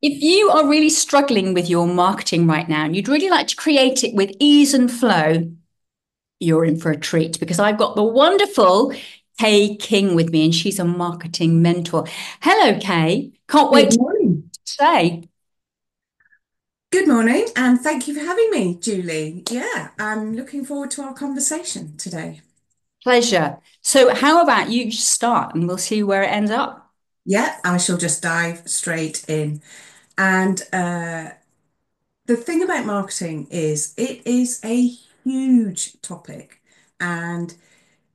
If you are really struggling with your marketing right now and you'd really like to create it with ease and flow, you're in for a treat because I've got the wonderful Kaye King with me and she's a marketing mentor. Hello, Kaye. Can't wait Good to morning. say. Good morning, and thank you for having me, Julie. Yeah, I'm looking forward to our conversation today. Pleasure. So, how about you start and we'll see where it ends up? Yeah, I shall just dive straight in. And the thing about marketing is it is a huge topic. And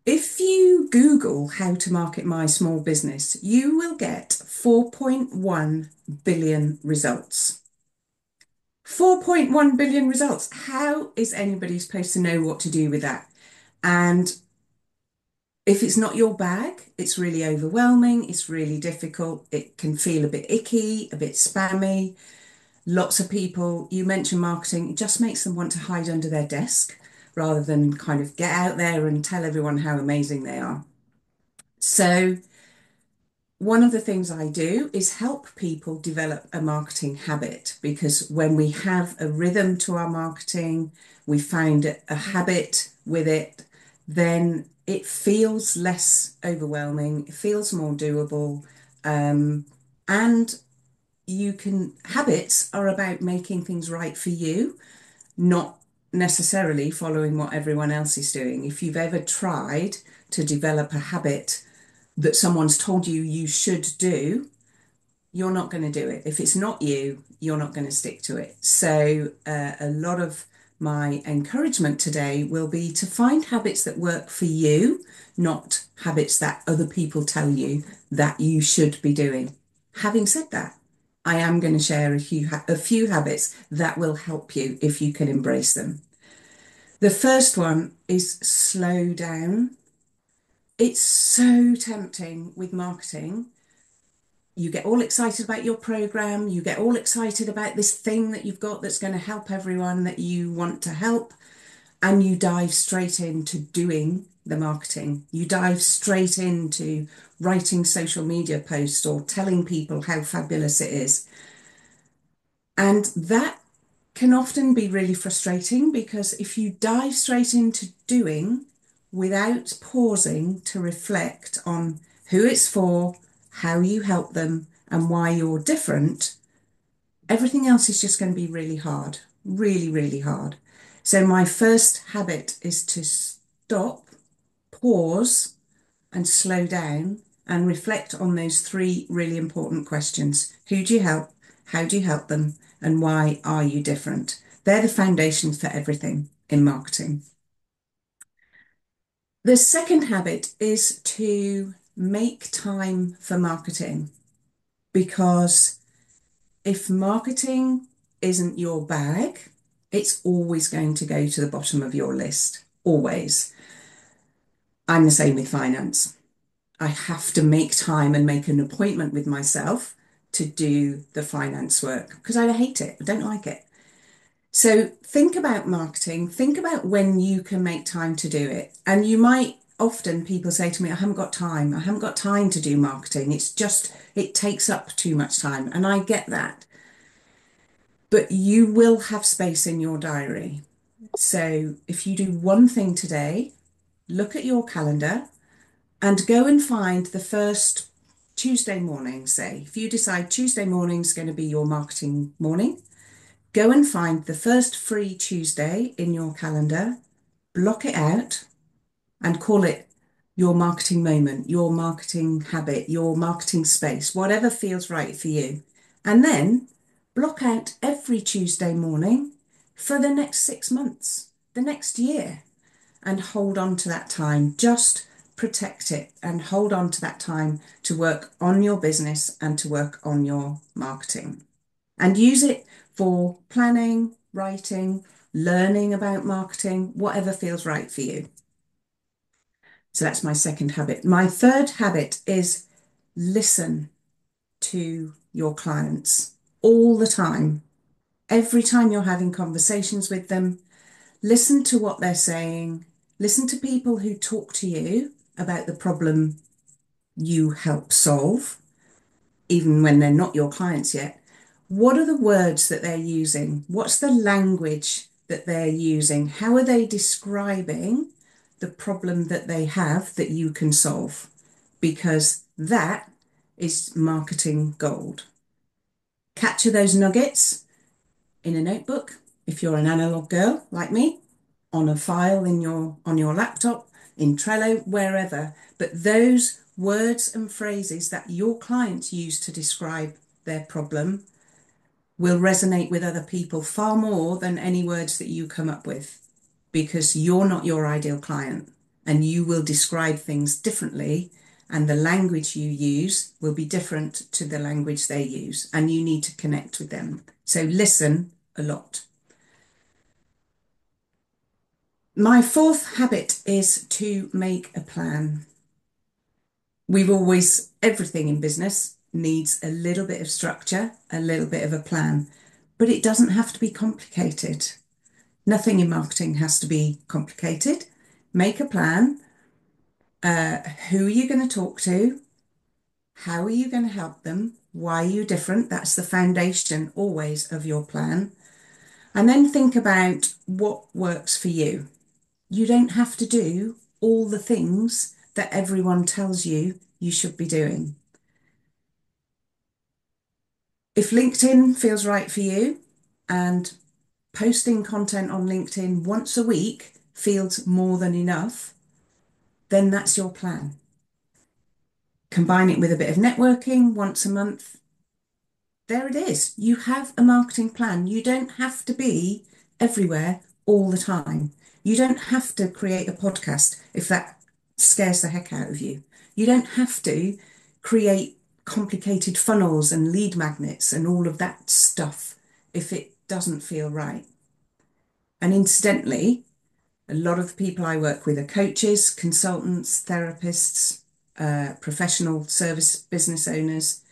if you Google how to market my small business, you will get 4.1 billion results. 4.1 billion results. How is anybody supposed to know what to do with that? And if it's not your bag, it's really overwhelming, it's really difficult, it can feel a bit icky, a bit spammy. Lots of people, you mention marketing, it just makes them want to hide under their desk rather than kind of get out there and tell everyone how amazing they are. So, one of the things I do is help people develop a marketing habit because when we have a rhythm to our marketing, we find a habit with it, then it feels less overwhelming, it feels more doable, and habits are about making things right for you, not necessarily following what everyone else is doing. If you've ever tried to develop a habit that someone's told you you should do, you're not going to do it. If it's not you, you're not going to stick to it. So, a lot of my encouragement today will be to find habits that work for you, not habits that other people tell you that you should be doing. Having said that, I am going to share a few habits that will help you if you can embrace them. The first one is slow down. It's so tempting with marketing. You get all excited about your program, you get all excited about this thing that you've got that's going to help everyone that you want to help, and you dive straight into doing the marketing. You dive straight into writing social media posts or telling people how fabulous it is. And that can often be really frustrating because if you dive straight into doing without pausing to reflect on who it's for, how you help them, and why you're different, everything else is just going to be really hard, really, really hard. So, my first habit is to stop, pause, and slow down and reflect on those three really important questions. Who do you help? How do you help them? And why are you different? They're the foundations for everything in marketing. The second habit is to make time for marketing because if marketing isn't your bag, it's always going to go to the bottom of your list. Always. I'm the same with finance. I have to make time and make an appointment with myself to do the finance work because I hate it. I don't like it. So think about marketing, think about when you can make time to do it. And you might often people say to me, I haven't got time. I haven't got time to do marketing. It's just, it takes up too much time. And I get that. But you will have space in your diary. So if you do one thing today, look at your calendar and go and find the first Tuesday morning, say. If you decide Tuesday morning is going to be your marketing morning, go and find the first free Tuesday in your calendar, block it out, and call it your marketing moment, your marketing habit, your marketing space, whatever feels right for you. And then block out every Tuesday morning for the next 6 months, the next year, and hold on to that time. Just protect it and hold on to that time to work on your business and to work on your marketing. And use it for planning, writing, learning about marketing, whatever feels right for you. So that's my second habit. My third habit is listen to your clients all the time. Every time you're having conversations with them, listen to what they're saying. Listen to people who talk to you about the problem you help solve, even when they're not your clients yet. What are the words that they're using? What's the language that they're using? How are they describing the problem that they have that you can solve? Because that is marketing gold. Capture those nuggets in a notebook if you're an analog girl like me, on a file in your on your laptop, in Trello, wherever. But those words and phrases that your clients use to describe their problem will resonate with other people far more than any words that you come up with, because you're not your ideal client and you will describe things differently, and the language you use will be different to the language they use, and you need to connect with them. So listen a lot. My fourth habit is to make a plan. Everything in business needs a little bit of structure, a little bit of a plan, but it doesn't have to be complicated. Nothing in marketing has to be complicated. Make a plan. Who are you going to talk to? How are you going to help them? Why are you different? That's the foundation always of your plan. And then think about what works for you. You don't have to do all the things that everyone tells you you should be doing. If LinkedIn feels right for you and posting content on LinkedIn once a week feels more than enough, then that's your plan. Combine it with a bit of networking once a month. There it is. You have a marketing plan. You don't have to be everywhere all the time. You don't have to create a podcast if that scares the heck out of you. You don't have to create complicated funnels and lead magnets and all of that stuff if it doesn't feel right. And incidentally, a lot of the people I work with are coaches, consultants, therapists, professional service business owners.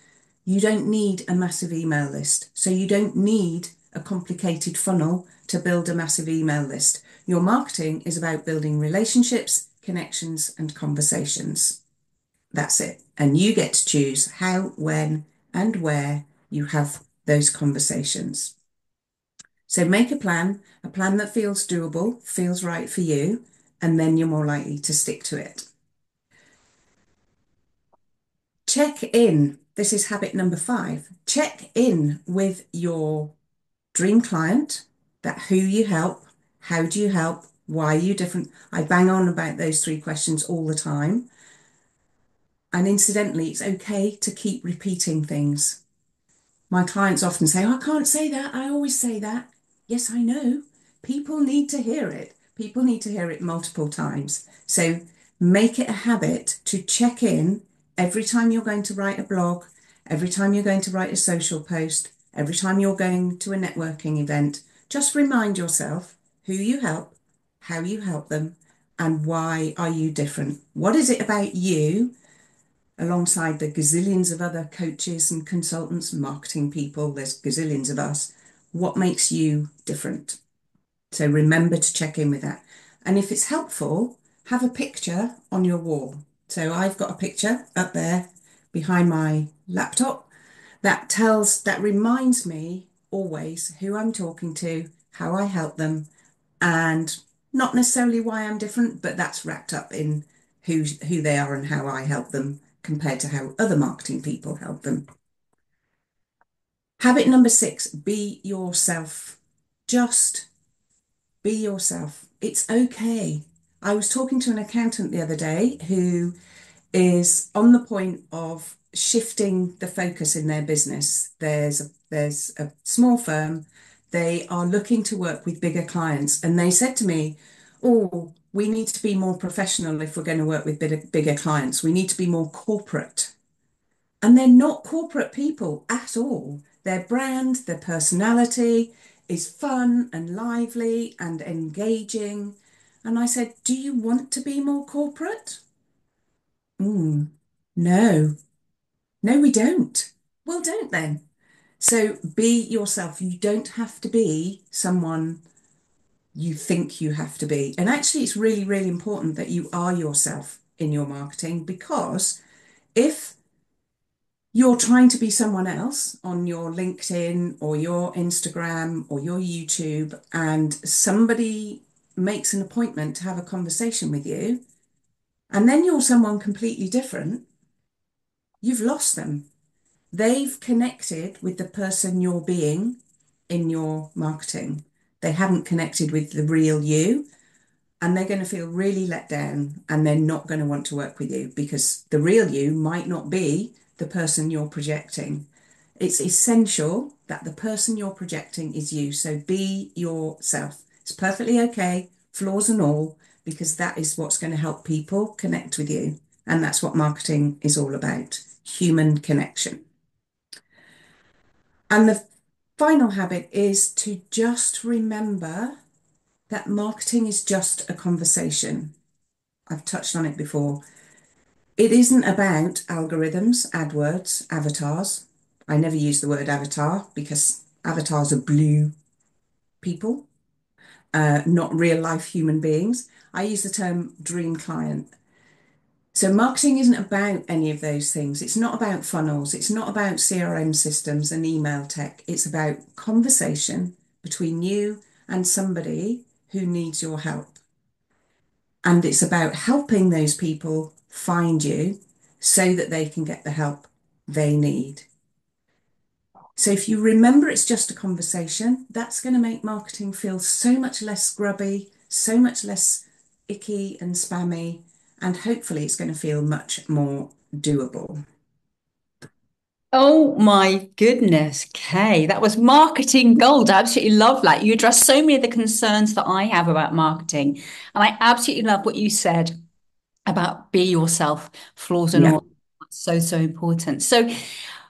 You don't need a massive email list. So you don't need a complicated funnel to build a massive email list. Your marketing is about building relationships, connections, and conversations. That's it. And you get to choose how, when, and where you have those conversations. So make a plan that feels doable, feels right for you, and then you're more likely to stick to it. Check in. This is habit number 5. Check in with your dream client, that who you help, how do you help, why are you different? I bang on about those 3 questions all the time. And incidentally, it's okay to keep repeating things. My clients often say, "Oh, I can't say that. I always say that." Yes, I know. People need to hear it. People need to hear it multiple times. So make it a habit to check in every time you're going to write a blog, every time you're going to write a social post, every time you're going to a networking event. Just remind yourself who you help, how you help them, and why are you different? What is it about you, alongside the gazillions of other coaches and consultants, marketing people, there's gazillions of us. What makes you different? So remember to check in with that. And if it's helpful, have a picture on your wall. So I've got a picture up there behind my laptop that reminds me always who I'm talking to, how I help them, and not necessarily why I'm different, but that's wrapped up in who they are and how I help them compared to how other marketing people help them. Habit number 6, be yourself. Just be yourself. It's okay. I was talking to an accountant the other day who is on the point of shifting the focus in their business. There's a small firm. They are looking to work with bigger clients, and they said to me, "Oh, we need to be more professional if we're going to work with bigger clients. We need to be more corporate." And they're not corporate people at all. Their brand, their personality is fun and lively and engaging. And I said, "Do you want to be more corporate?" Mm, no, no, we don't. Well, don't then. So be yourself. You don't have to be someone you think you have to be. And actually, it's really, really important that you are yourself in your marketing, because if you're trying to be someone else on your LinkedIn or your Instagram or your YouTube, and somebody makes an appointment to have a conversation with you, and then you're someone completely different, you've lost them. They've connected with the person you're being in your marketing. They haven't connected with the real you, and they're going to feel really let down and they're not going to want to work with you because the real you might not be the person you're projecting. It's essential that the person you're projecting is you. So be yourself. It's perfectly okay, flaws and all, because that is what's going to help people connect with you. And that's what marketing is all about, human connection. And the final habit is to just remember that marketing is just a conversation. I've touched on it before. It isn't about algorithms, AdWords, avatars. I never use the word avatar because avatars are blue people, not real life human beings. I use the term dream client. So marketing isn't about any of those things. It's not about funnels. It's not about CRM systems and email tech. It's about conversation between you and somebody who needs your help. And it's about helping those people find you so that they can get the help they need. So if you remember it's just a conversation, that's going to make marketing feel so much less grubby, so much less icky and spammy, and hopefully it's going to feel much more doable. Oh my goodness, Kay, that was marketing gold. I absolutely love that. You addressed so many of the concerns that I have about marketing. And I absolutely love what you said about be yourself, flaws and Yeah. all. So, so important. So,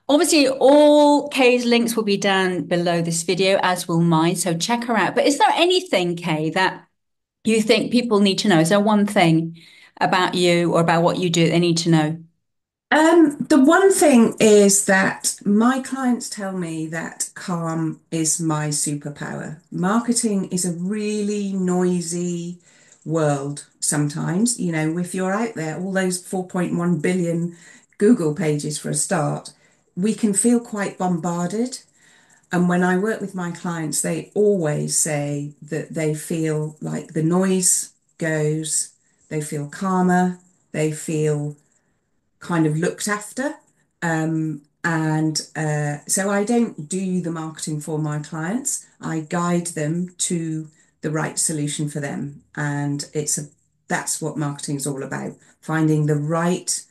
obviously, all Kay's links will be down below this video, as will mine. So, check her out. But is there anything, Kay, that you think people need to know? Is there one thing about you or about what you do they need to know? The one thing is that my clients tell me that calm is my superpower. Marketing is a really noisy world sometimes. You know, if you're out there, all those 4.1 billion Google pages for a start, we can feel quite bombarded. And when I work with my clients, they always say that they feel like the noise goes, they feel calmer, they feel kind of looked after. And so I don't do the marketing for my clients. I guide them to the right solution for them. And that's what marketing is all about, finding the right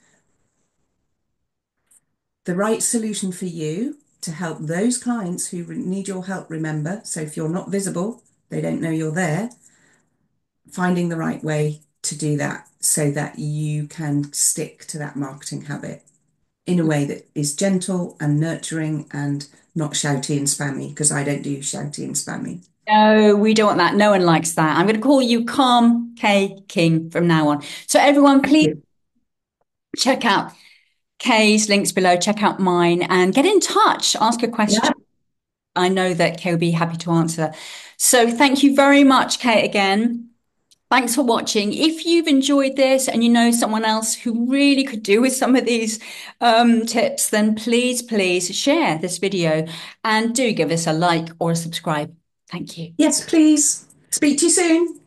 solution for you to help those clients who need your help, remember. So if you're not visible, they don't know you're there, finding the right way to do that so that you can stick to that marketing habit in a way that is gentle and nurturing and not shouty and spammy, because I don't do shouty and spammy. No, we don't want that. No one likes that. I'm going to call you Calm Kay King from now on. So, everyone, Thank please you. check out Kay's links below, check out mine, and get in touch. Ask a Yeah. question. I know that Kay will be happy to answer. So, thank you very much, Kay, again. Thanks for watching. If you've enjoyed this and you know someone else who really could do with some of these tips, then please, please share this video and do give us a like or a subscribe. Thank you. Yes, please. Speak to you soon.